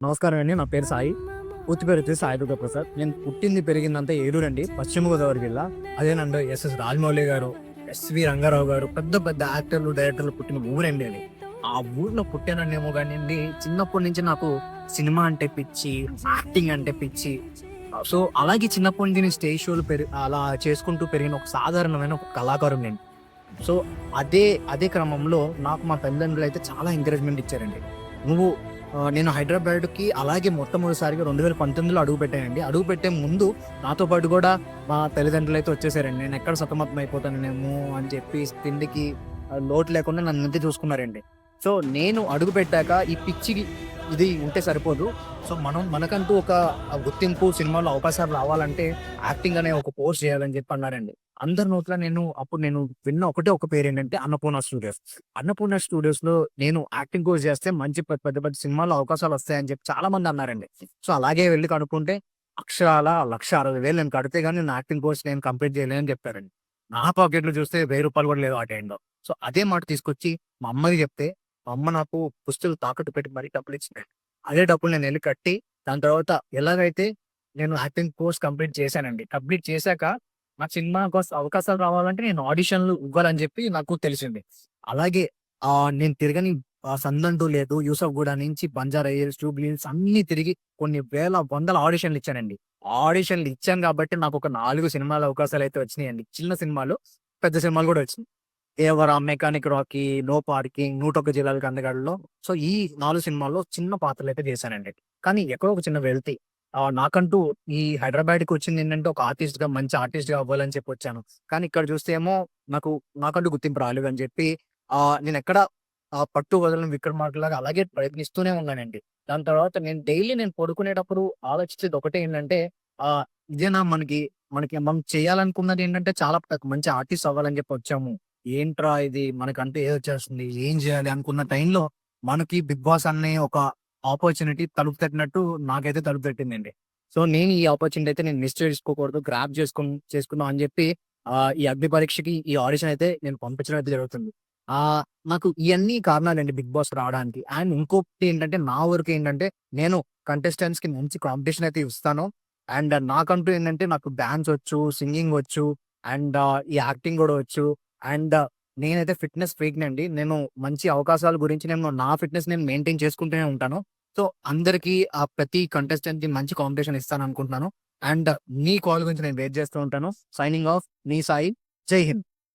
నమస్కారం అండి. నా పేరు సాయి. పూర్తి పేరు వచ్చేసి సాయి దుర్గా ప్రసాద్. నేను పుట్టింది పెరిగిందంతా ఏలూరు అండి, పశ్చిమ గోదావరి జిల్లా. అదేనండి ఎస్ఎస్ రాజమౌళి గారు, ఎస్వి రంగారావు గారు, పెద్ద పెద్ద యాక్టర్లు, డైరెక్టర్లు పుట్టిన ఊరండి అది. ఆ ఊర్లో పుట్టాననేమో కానివ్వండి, చిన్నప్పటి నుంచి నాకు సినిమా అంటే పిచ్చి, యాక్టింగ్ అంటే పిచ్చి. సో అలాగే చిన్నప్పటి నుంచి నేను స్టేజ్ షోలు అలా చేసుకుంటూ పెరిగిన ఒక సాధారణమైన ఒక కళాకారుడు నేను. సో అదే అదే క్రమంలో నాకు మా తల్లిదండ్రులు అయితే చాలా ఎంకరేజ్మెంట్ ఇచ్చారండి. నువ్వు నేను హైదరాబాద్‌కి అలాగే మొట్టమొదటిసారిగా 2019లో అడుగుపెట్టానండి. అడుగుపెట్టే ముందు నాతో పాటు గూడా మా తల్లిదండ్రులైతే వచ్చేసారండి. నేనెక్కడ సతమతం అయిపోతానేమో అని చెప్పి తిండికి లోటు లేకుండా నన్నయితే చూసుకున్నారండి. సో, నేను అడుగుపెట్టాక ఈ పిచ్చికి ఇది ఉంటే సరిపోదు. సో, మనకంటూ ఒక గుర్తింపు, సినిమాలో అవకాశాలు రావాలంటే యాక్టింగ్ అనే ఒక కోర్స్ చేయాలని చెప్పి అన్నారండి. అందరి నోట్ల అప్పుడు నేను విన్న ఒకటే ఒక పేరేంటంటే అన్నపూర్ణ స్టూడియోస్. అన్నపూర్ణ స్టూడియోస్‌లో నేను యాక్టింగ్ కోర్స్ చేస్తే మంచి పెద్ద పెద్ద సినిమాల్లో అవకాశాలొస్తాయని చెప్పి చాలా మంది అన్నారండి. సో, అలాగే వెళ్లి కనుక్కుంటే అక్షరాల 1,60,000 నేను కడితే గాని నేను యాక్టింగ్ కోర్స్ నేను కంప్లీట్ చేయలేనని చెప్పారండి. నా పాకెట్‌లో చూస్తే రూ. 1000 కూడా లేవు ఆ టైంలో. సో, అదే మాట తీసుకొచ్చి మా అమ్మకి చెప్తే, మా అమ్మ నాకు పుస్తలు తాకట్టు పెట్టి మరీ డబ్బులిచ్చిందండి. అదే డబ్బులు నేనెళ్లి కట్టి, దాని తర్వాత ఎలాగైతే నేను యాక్టింగ్ కోర్స్ కంప్లీట్ చేశానండి. కంప్లీట్ చేశాక నాకు సినిమా అవకాశాలు రావాలంటే నేను ఆడిషన్‌లు ఇవ్వాలని జెప్పి నాకు తెలిసింది. అలాగే నేను తిరగని సందంటూ లేదు. యూసఫ్‌గూడ నుంచి బంజారా హిల్స్, జూబ్లీ హిల్స్ అన్నీ తిరిగి కొన్ని వేల, వందల ఆడిషన్‌లు ఇచ్చానండి. ఆడిషన్‌లు ఇచ్చాను గాబట్టి నాకొక 4 సినిమాల అవకాశాలైతే వచ్చినాయండి. చిన్న సినిమాలు, పెద్ద సినిమాలు గూడా వచ్చినియి. 'దేవర', 'మెకానిక్ రాకీ', 'నో పార్కింగ్', 101 జిల్లాలకు అందగాడులో. సో, ఈ 4 సినిమాల్లో చిన్న పాత్రలైతే చేశానండి. కానీ ఎక్కడో ఒక చిన్న వెల్తీ. నాకంటూ ఈ హైదరాబాద్‌కొచ్చిందేంటంటే ఒక ఆర్టిస్ట్‌గా, మంచి ఆర్టిస్ట్‌గా అవ్వాలని చెప్పొచ్చాను. కానీ ఇక్కడ చూస్తే ఏమో నాకంటూ గుర్తింపు రాలేదని చెప్పి నేనెక్కడ పట్టు వదలని విక్రమార్కుడిలాగా అలాగే ప్రయత్నిస్తూనే ఉన్నానండి. దాని తర్వాత నేను పడుకునేటప్పుడు ఆలోచించేది ఒకటే ఏంటంటే ఇదేనా మనం చేయాలనుకున్నదేంటంటే చాలా మంచి ఆర్టిస్ట్ అవ్వాలని చెప్పి వచ్చాము. ఏంట్రా ఇది మనకంటూ ఏదొచ్చేస్తుంది? ఏం జేయాలి అనుకున్న టైంలో మనకి 'బిగ్ బాస్' అనే ఒక ఆపర్చునిటీ తలుపు తట్టినట్టు నాకైతే తలుపు తట్టిందండి. సో, నేను ఈ ఆపర్చునిటీ అయితే నేను మిస్ చేసుకోకూడదు. గ్రాబ్ చేసుకుందాం అని జెప్పి ఈ అగ్ని పరీక్షకి ఈ ఆడిషన్ అయితే నేను పంపించడం అయితే జరుగుతుంది. నాకు ఇయన్నీ కారణాలండి 'బిగ్ బాస్' రావడానికి. అండ్ ఇంకొకటి ఏంటంటే నా వరకేంటంటే నేను కంటెస్టెంట్స్‌కి మంచి కాంపిటీషన్ అయితే ఇస్తాను. అండ్ నాకంటూ ఏంటంటే నాకు డాన్స్ వచ్చు, సింగింగ్ వచ్చు అండ్ ఈ యాక్టింగ్ గూడా వచ్చు. అండ్ నేనైతే ఫిట్‌నెస్ ఫ్రీక్‌నండి. నేను మంచి అవకాశాల గురించి నా ఫిట్‌నెస్ నేను మెయింటైన్ చేసుకుంటూనే ఉంటాను. సో, అందరికీ ప్రతి కంటెస్టెంట్‌కి మంచి కాంపిటీషన్ ఇస్తాననుకుంటున్నాను. అండ్ మీ కాల్ గురించి నేను వెయిట్ చేస్తూ ఉంటాను. సైనింగ్ ఆఫ్ మీ సాయి. జై హింద్.